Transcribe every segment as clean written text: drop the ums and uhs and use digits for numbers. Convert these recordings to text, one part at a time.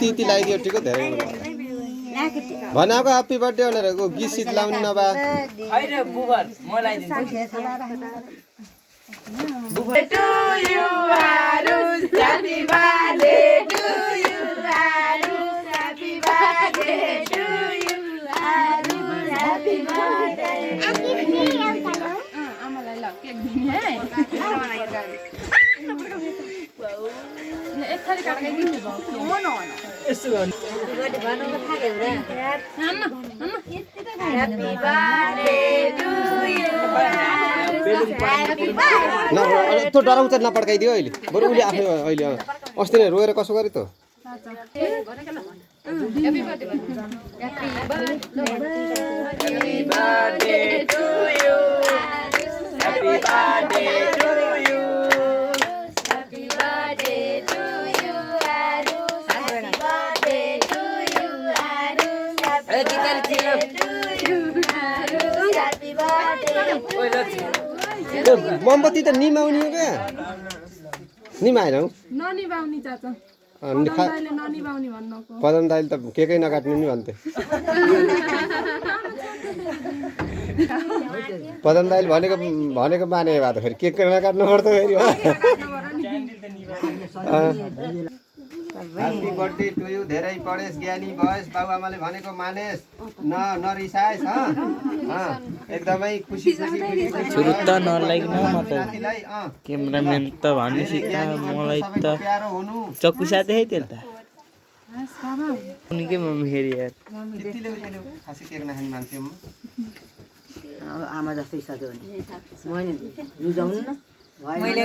त्यति लगाइदियो ठिक हो धेरै भनेको ह्याप्पी बर्थडे भनेर गीत सित लाउनु नभए त्यो डराउँछ नपड्काइदियो अहिले बरु उसले आफै अहिले अस्ति नै रोएर कसो गरे त मोमबत्ती त निमाउने हो क्या निमाएन हौ पदम दाइले त केकै नकाट्नु नि भन्थे पदम दाइले भनेको माने भए त फेरि केकै नकाट्नु पर्छ फेरि ह्याप्पी बर्थडे टु यु धेरै पढेस् ज्ञानी भएस् बाबुआमाले भनेको मानेस् नरिसाएस् एकदमै खुसी सुरुत्त नलाइकन म त क्यामेराम्यान त भन्ने सिक्दा मलाई त चक्कु साथै है त्यो त उनीकै मम्मी फेरि यार खासै केक नखाने मान्छे म आमा जस्तै सधैँ हो नि मैले रुजाउनु न मैले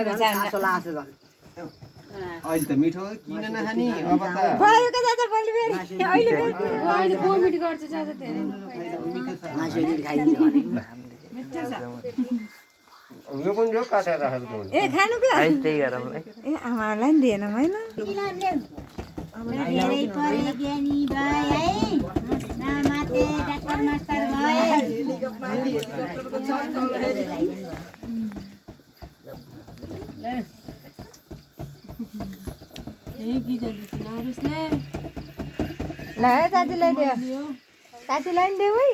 अहिले त मिठो किन नखाने अब त यो पनि जो काटेर राखेको ए खानु के त्यही गरौँ है ए आमालाई नि दिएन हैन धेरै पढे ज्ञानी भए है नामाते डाक्टर मास्टर भए ल चाचीलाई दियो चाचीलाई नि देऊ है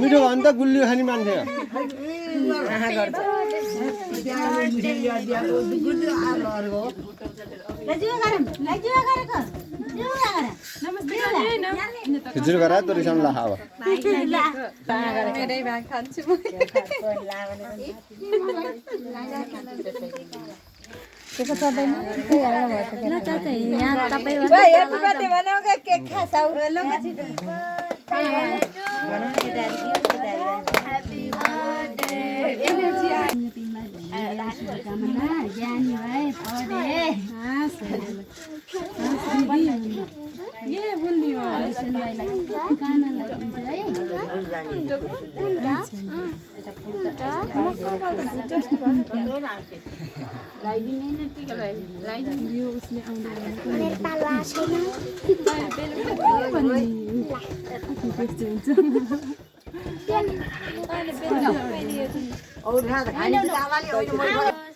मिठो भयो नि त गुलियो खाने मान्छे खिचडी गरा त रिसाउनु ला अब केक खासाउ ज्ञानी भए पढे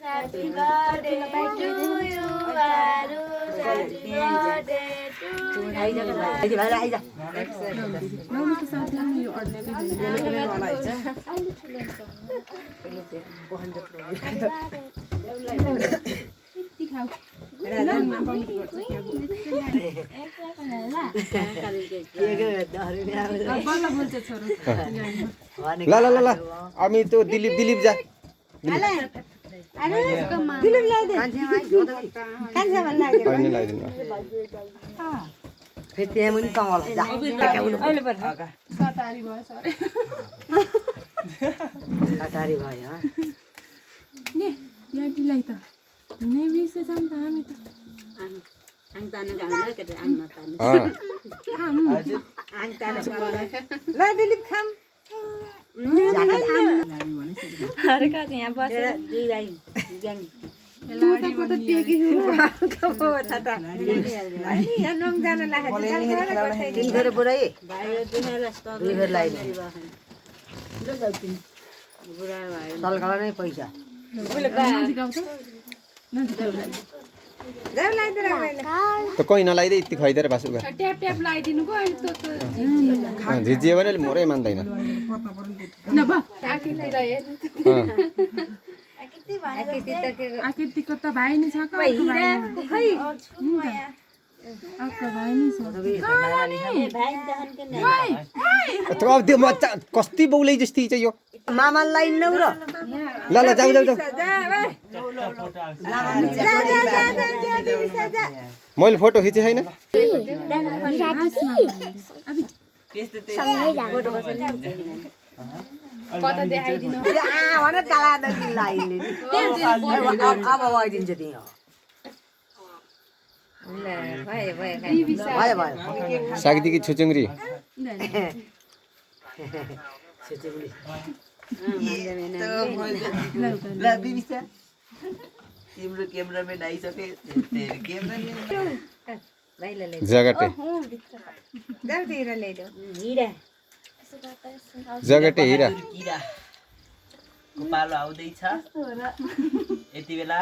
Happy birthday to you, Aru. Happy birthday to ला ला ला ला हामी त्यो दिलीप जा दिलीप ल्याइदे कान्छा भन्न लाग्यो हैन ल्याइदिनु फेरि त्यहाँ पनि कमल अहिले पर्छ सतारी भयो सरी अटारी भयो नि याटीलाई त नै बिर्सेछौँ त हामी त ल दिलीप खाम अर्का चाहिँ यहाँ बसेर दुई भाइ ग्याङ तिन फेर बुढै दुई फेर लगाइदिनु तलकाला नै पैसा त कहीँ नलाइदिए यति खुवाइदिएर बासु गर ट्याप ट्याप लगाइदिनुको अहिले झिझियो भने अहिले मोरै मान्दैन आकृतिको त भाइ नि छ भाइ नि छ अब त्यो मजा कस्ती बौलै जस्तै चाहिँ यो मामालाई नौ र ल ल जाऊ जाऊ जाऊ मैले फोटो खिचेँ छैन कता देखाइदिनु अब आइदिन्छ त्यही हो भयो भयो सागदेखि छुचुङ्ग्री तिम्रो क्यामेराम्यान आइसके जगटे जगटे हिरा किराको पालो आउँदैछ यति बेला